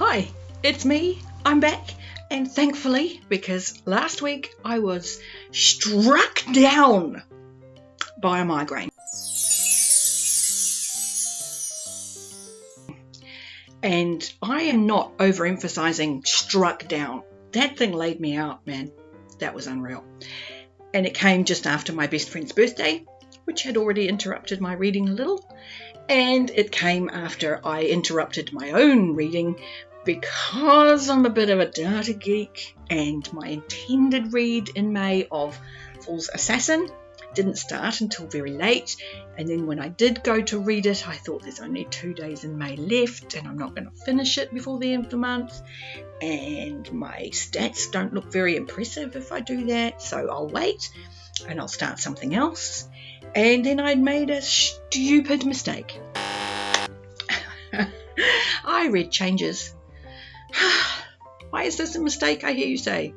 Hi, it's me. I'm back, and thankfully, because last week I was struck down by a migraine. And I am not overemphasizing struck down. That thing laid me out, man. That was unreal. And it came just after my best friend's birthday, which had already interrupted my reading a little. And it came after I interrupted my own reading because I'm a bit of a data geek, and my intended read in May of Fool's Assassin didn't start until very late. And then when I did go to read it, I thought there's only 2 days in May left and I'm not going to finish it before the end of the month. And my stats don't look very impressive if I do that, so I'll wait and I'll start something else. And then I'd made a stupid mistake. I read Changes. Why is this a mistake, I hear you say?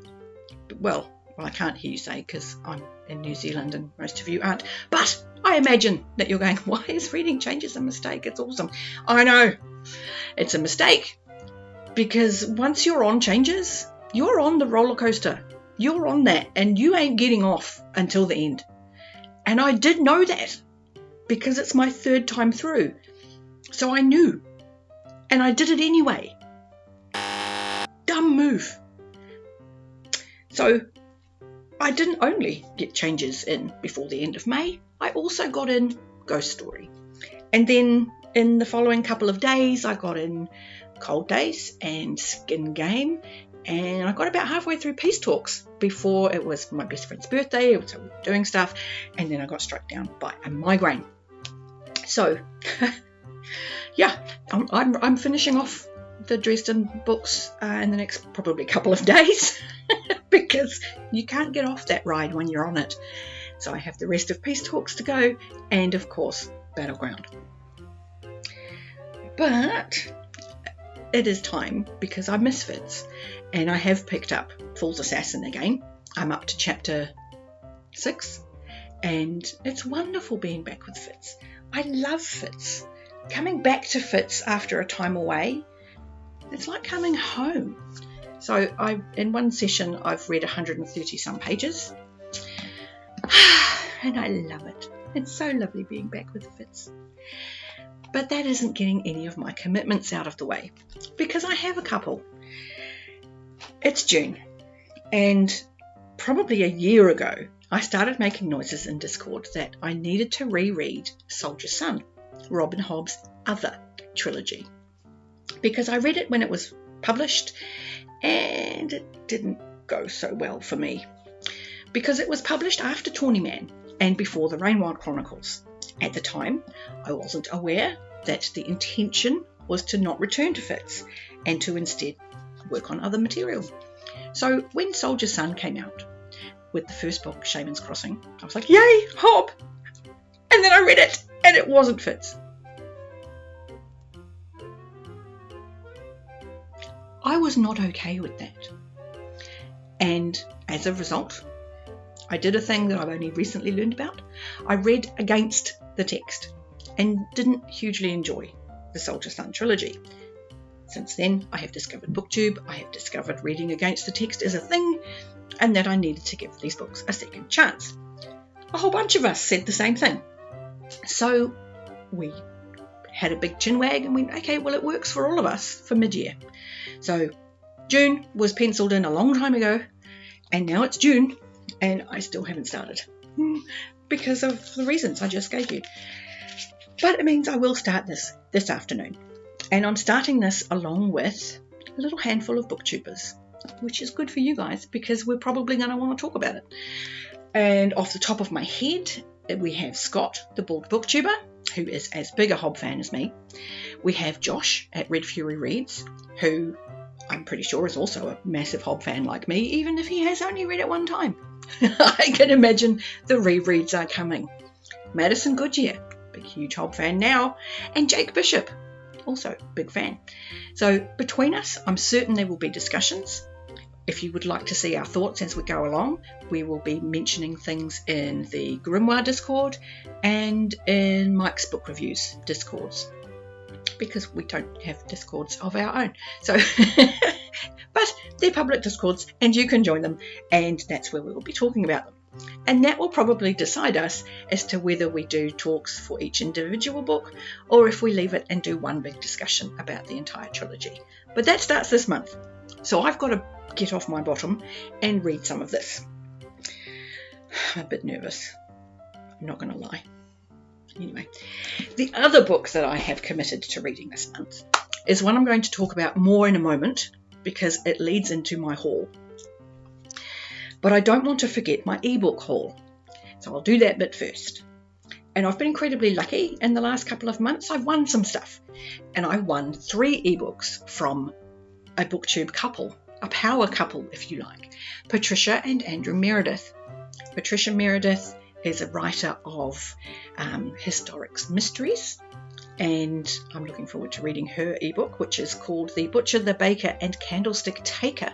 Well, I can't hear you say because I'm in New Zealand and most of you aren't. But I imagine that you're going, why is reading Changes a mistake? It's awesome. I know. It's a mistake because once you're on Changes, you're on the roller coaster. You're on that and you ain't getting off until the end. And I did know that because it's my third time through. So I knew. And I did it anyway. Dumb move. So I didn't only get Changes in before the end of May, I also got in Ghost Story. And then in the following couple of days, I got in Cold Days and Skin Game. And I got about halfway through Peace Talks before it was my best friend's birthday, so we were doing stuff, and then I got struck down by a migraine. So, yeah, I'm finishing off the Dresden books in the next probably couple of days because you can't get off that ride when you're on it. So I have the rest of Peace Talks to go, and of course, Battleground. But it is time because I miss Fitz, and I have picked up Fool's Assassin again. I'm up to chapter 6, and it's wonderful being back with Fitz. I love Fitz. Coming back to Fitz after a time away, it's like coming home. So in one session, I've read 130 some pages, and I love it. It's so lovely being back with Fitz. But that isn't getting any of my commitments out of the way, because I have a couple. It's June, and probably a year ago, I started making noises in Discord that I needed to reread Soldier's Son, Robin Hobb's other trilogy, because I read it when it was published, and it didn't go so well for me, because it was published after Tawny Man and before the Rainwild Chronicles. At the time, I wasn't aware that the intention was to not return to Fitz and to instead work on other material. So when Soldier's Son came out with the first book, Shaman's Crossing, I was like, yay, Hob! And then I read it, and it wasn't Fitz. I was not okay with that. And as a result, I did a thing that I've only recently learned about. I read against the text and didn't hugely enjoy the Soldier's Son trilogy. Since then, I have discovered BookTube, I have discovered reading against the text is a thing, and that I needed to give these books a second chance. A whole bunch of us said the same thing. So we had a big chinwag and went, okay, well, it works for all of us for mid-year. So June was penciled in a long time ago, and now it's June, and I still haven't started because of the reasons I just gave you. But it means I will start this afternoon. And I'm starting this along with a little handful of booktubers, which is good for you guys because we're probably going to want to talk about it. And off the top of my head, we have Scot, the bald booktuber, who is as big a Hob fan as me. We have Josh at Red Fury Reads, who I'm pretty sure is also a massive Hob fan like me, even if he has only read it one time. I can imagine the rereads are coming. Madison Goodyear, big huge Hob fan now, and Jake Bishop, also big fan. So between us, I'm certain there will be discussions. If you would like to see our thoughts as we go along, we will be mentioning things in the Grimoire Discord and in Mike's Book Reviews Discords. because we don't have Discords of our own. So, but they're public Discords and you can join them, and that's where we will be talking about them. And that will probably decide us as to whether we do talks for each individual book or if we leave it and do one big discussion about the entire trilogy. But that starts this month. So I've got to get off my bottom and read some of this. I'm a bit nervous. I'm not going to lie. Anyway, the other book that I have committed to reading this month is one I'm going to talk about more in a moment because it leads into my haul. But I don't want to forget my ebook haul, so I'll do that bit first. And I've been incredibly lucky in the last couple of months. I've won some stuff, and I won 3 ebooks from a booktube couple, a power couple if you like, Patricia and Andrew Meredith. Patricia Meredith is a writer of historic mysteries, and I'm looking forward to reading her ebook, which is called The Butcher, the Baker and Candlestick Taker.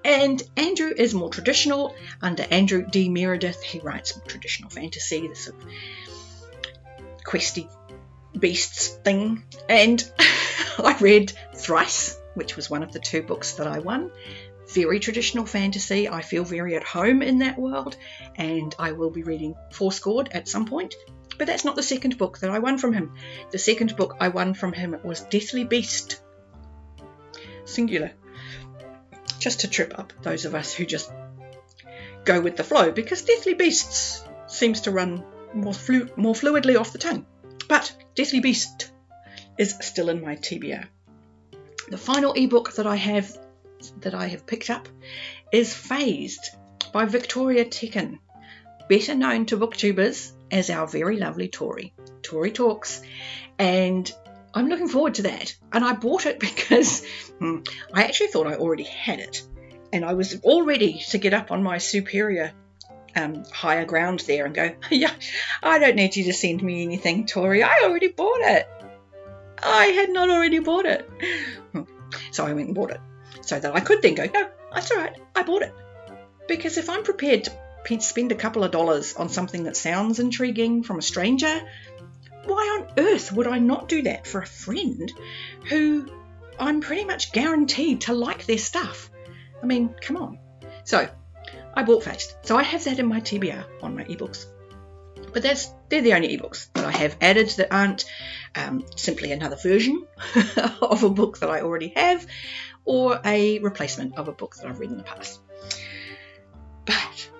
And Andrew is more traditional. Under Andrew D. Meredith, he writes more traditional fantasy, the sort of questy beasts thing. And I read Thrice, which was one of the 2 books that I won. Very traditional fantasy. I feel very at home in that world, and I will be reading Fourscored at some point. But that's not the second book that I won from him. The second book I won from him was Deathly Beast, singular. Just to trip up those of us who just go with the flow, because Deathly Beasts seems to run more fluidly off the tongue. But Deathly Beast is still in my TBR. The final ebook that I have picked up is Phased by Victoria Tekken, better known to booktubers as our very lovely Tori. Tori Talks, and I'm looking forward to that. And I bought it because I actually thought I already had it. And I was all ready to get up on my superior higher ground there and go, yeah, I don't need you to send me anything, Tori. I already bought it. I had not already bought it. So I went and bought it so that I could then go, no, that's all right. I bought it. Because if I'm prepared to spend a couple of dollars on something that sounds intriguing from a stranger, why on earth would I not do that for a friend who I'm pretty much guaranteed to like their stuff? I mean, come on. So I bought Phased. So I have that in my TBR on my ebooks. But they're the only ebooks that I have added that aren't simply another version of a book that I already have or a replacement of a book that I've read in the past. But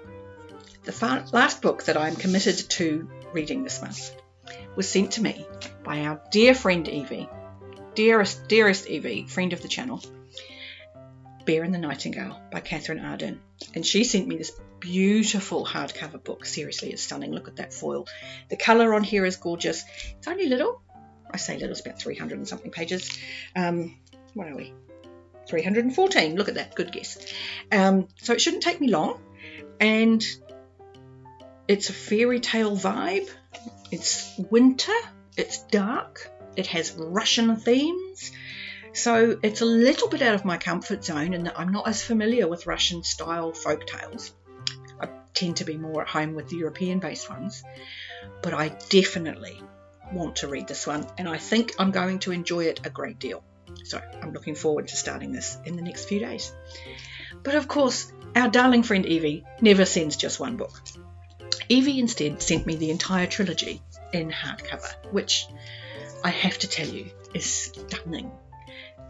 the last book that I'm committed to reading this month was sent to me by our dear friend Evie, dearest Evie, friend of the channel, Bear and the Nightingale by Catherine Arden. And she sent me this beautiful hardcover book. Seriously, it's stunning. Look at that foil. The colour on here is gorgeous. It's only little. I say little, it's about 300 and something pages. What are we? 314. Look at that. Good guess. So it shouldn't take me long. And it's a fairy tale vibe. It's winter. It's dark. It has Russian themes. So it's a little bit out of my comfort zone in that I'm not as familiar with Russian style folk tales. I tend to be more at home with the European based ones, but I definitely want to read this one and I think I'm going to enjoy it a great deal. So I'm looking forward to starting this in the next few days. But of course, our darling friend Evie never sends just one book. Evie instead sent me the entire trilogy in hardcover, which I have to tell you is stunning.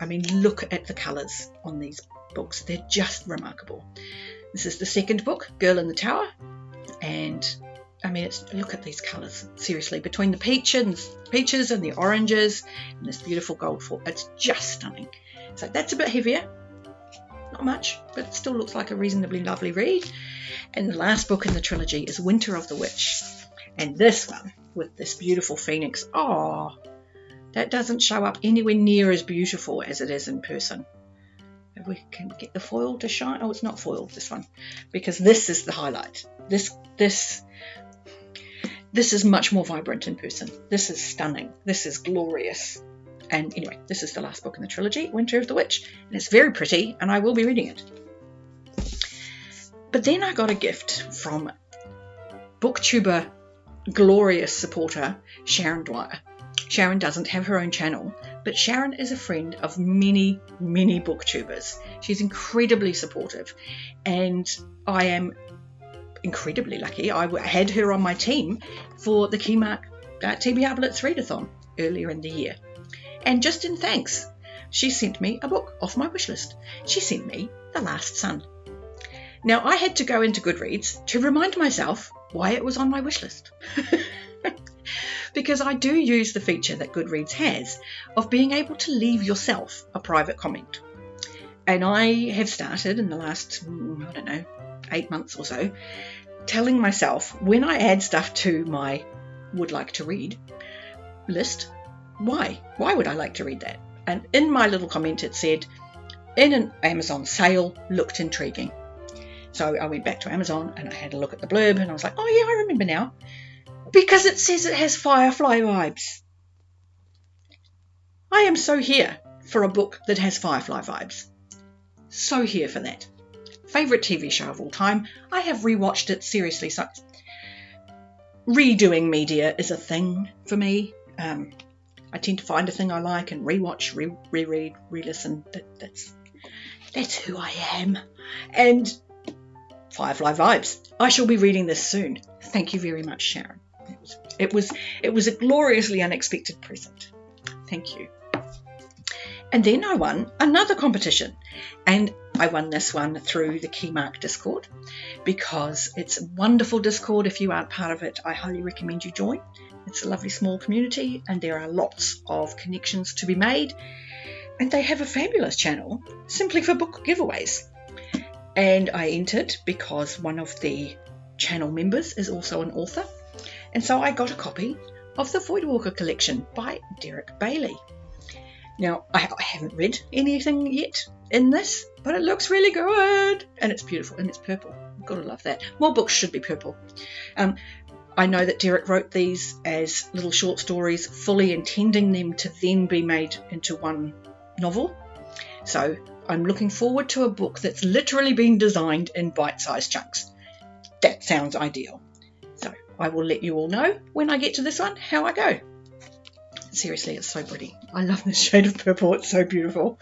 I mean, look at the colours on these books. They're just remarkable. This is the second book, Girl in the Tower. And I mean, look at these colours. Seriously, between the peaches and the oranges and this beautiful gold foil, it's just stunning. So that's a bit heavier. Not much, but it still looks like a reasonably lovely read. And the last book in the trilogy is Winter of the Witch. And this one, with this beautiful phoenix, that doesn't show up anywhere near as beautiful as it is in person. If we can get the foil to shine. Oh, it's not foiled, this one, because this is the highlight. This is much more vibrant in person. This is stunning. This is glorious. And anyway, this is the last book in the trilogy, Winter of the Witch, and it's very pretty, and I will be reading it. But then I got a gift from BookTuber glorious supporter Sharon Dwyer. Sharon doesn't have her own channel, but Sharon is a friend of many, many booktubers. She's incredibly supportive, and I am incredibly lucky. I had her on my team for the Keymark TBR Blitz Readathon earlier in the year. And just in thanks, she sent me a book off my wish list. She sent me The Last Sun. Now, I had to go into Goodreads to remind myself why it was on my wish list. Because I do use the feature that Goodreads has of being able to leave yourself a private comment. And I have started in the last, 8 months or so, telling myself when I add stuff to my would like to read list, why would I like to read that? And in my little comment it said, in an Amazon sale, looked intriguing. So I went back to Amazon and I had a look at the blurb and I was like, oh yeah, I remember now, because it says it has Firefly vibes. I am so here for a book that has Firefly vibes. So here for that. Favourite TV show of all time. I have rewatched it seriously. So redoing media is a thing for me. I tend to find a thing I like and rewatch, reread, re-listen. That's who I am. And Firefly vibes. I shall be reading this soon. Thank you very much, Sharon. It was a gloriously unexpected present. Thank you. And then I won another competition, and I won this one through the Keymark Discord, because it's a wonderful Discord. If you aren't part of it, I highly recommend you join. It's a lovely small community and there are lots of connections to be made, and they have a fabulous channel simply for book giveaways. And I entered because one of the channel members is also an author, and so I got a copy of the Voidwalker collection by Derek Bailey. Now, I haven't read anything yet in this, but it looks really good, and it's beautiful, and it's purple. You've got to love that. More books should be purple. I know that Derek wrote these as little short stories, fully intending them to then be made into one novel. So I'm looking forward to a book that's literally been designed in bite-sized chunks. That sounds ideal. So I will let you all know when I get to this one how I go. Seriously, it's so pretty. I love this shade of purple. It's so beautiful.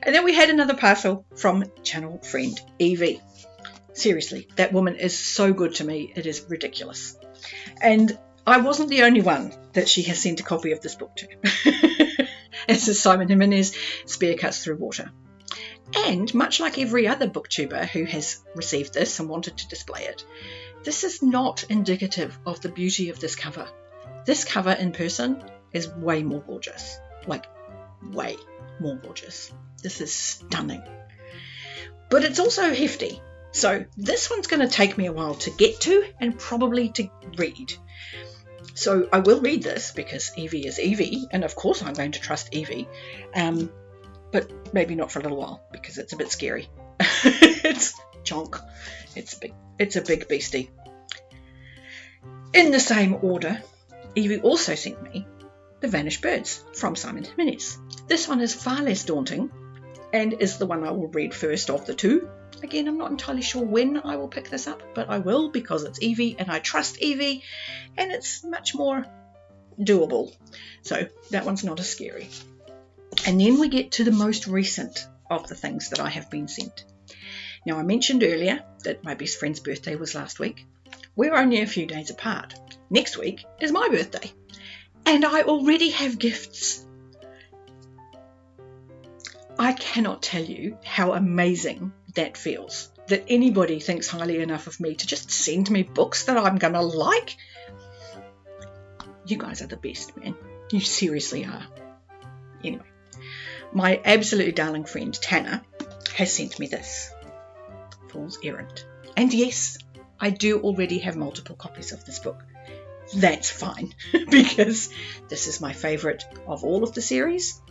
And then we had another parcel from channel friend Evie. Seriously, that woman is so good to me. It is ridiculous. And I wasn't the only one that she has sent a copy of this book to. This is Simon Jimenez, Spear Cuts Through Water. And much like every other booktuber who has received this and wanted to display it, this is not indicative of the beauty of this cover. This cover in person is way more gorgeous. Like, way more gorgeous. This is stunning. But it's also hefty. So this one's going to take me a while to get to and probably to read. So I will read this because Evie is Evie, and of course I'm going to trust Evie. But maybe not for a little while because it's a bit scary. It's chonk. It's a big beastie. In the same order, Evie also sent me The Vanished Birds from Simon Jimenez. This one is far less daunting and is the one I will read first of the two. Again, I'm not entirely sure when I will pick this up, but I will because it's Evie and I trust Evie and it's much more doable. So that one's not as scary. And then we get to the most recent of the things that I have been sent. Now, I mentioned earlier that my best friend's birthday was last week. We're only a few days apart. Next week is my birthday, and I already have gifts. I cannot tell you how amazing that feels, that anybody thinks highly enough of me to just send me books that I'm gonna like. You guys are the best, man. You seriously are. Anyway, my absolutely darling friend Tanner has sent me this, Fool's Errand. And yes, I do already have multiple copies of this book. That's fine, because this is my favourite of all of the series.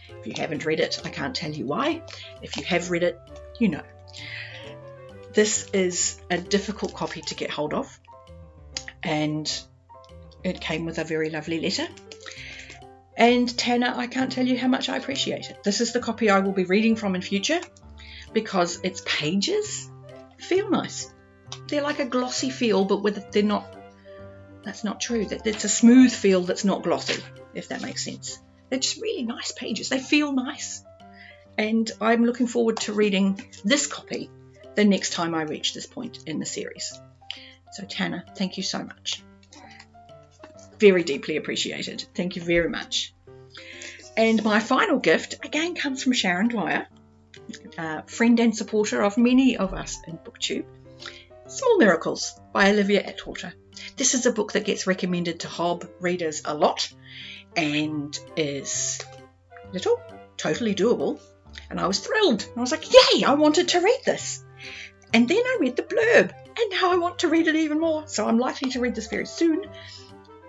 If you haven't read it, I can't tell you why. If you have read it, you know. This is a difficult copy to get hold of, and it came with a very lovely letter. And Tanner, I can't tell you how much I appreciate it. This is the copy I will be reading from in future because its pages feel nice. They're like a glossy feel, but they're not that's not true. That it's a smooth feel that's not glossy, if that makes sense. They're just really nice pages. They feel nice. And I'm looking forward to reading this copy the next time I reach this point in the series. So Tanner, thank you so much. Very deeply appreciated. Thank you very much. And my final gift again comes from Sharon Dwyer, friend and supporter of many of us in BookTube. Small Miracles by Olivia Atwater. This is a book that gets recommended to Hob readers a lot and is little, totally doable. And I was thrilled. I was like, yay, I wanted to read this. And then I read the blurb and now I want to read it even more. So I'm likely to read this very soon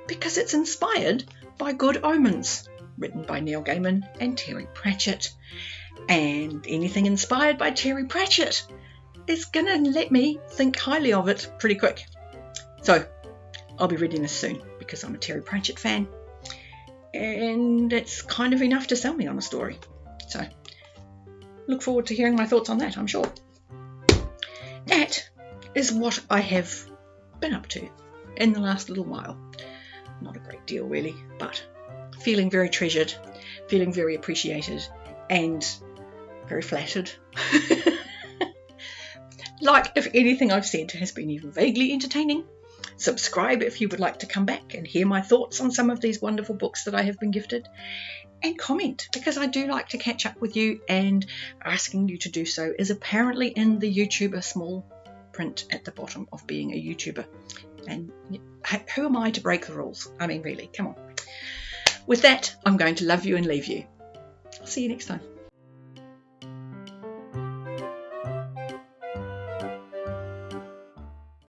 because it's inspired by Good Omens, written by Neil Gaiman and Terry Pratchett. And anything inspired by Terry Pratchett is going to let me think highly of it pretty quick. So I'll be reading this soon because I'm a Terry Pratchett fan. And it's kind of enough to sell me on a story. So look forward to hearing my thoughts on that, I'm sure. That is what I have been up to in the last little while. Not a great deal really, but feeling very treasured, feeling very appreciated, and very flattered. Like if anything I've said has been even vaguely entertaining, subscribe if you would like to come back and hear my thoughts on some of these wonderful books that I have been gifted, and comment, because I do like to catch up with you, and asking you to do so is apparently in the YouTuber small print at the bottom of being a YouTuber. And who am I to break the rules? I mean, really, come on. With that, I'm going to love you and leave you. I'll see you next time.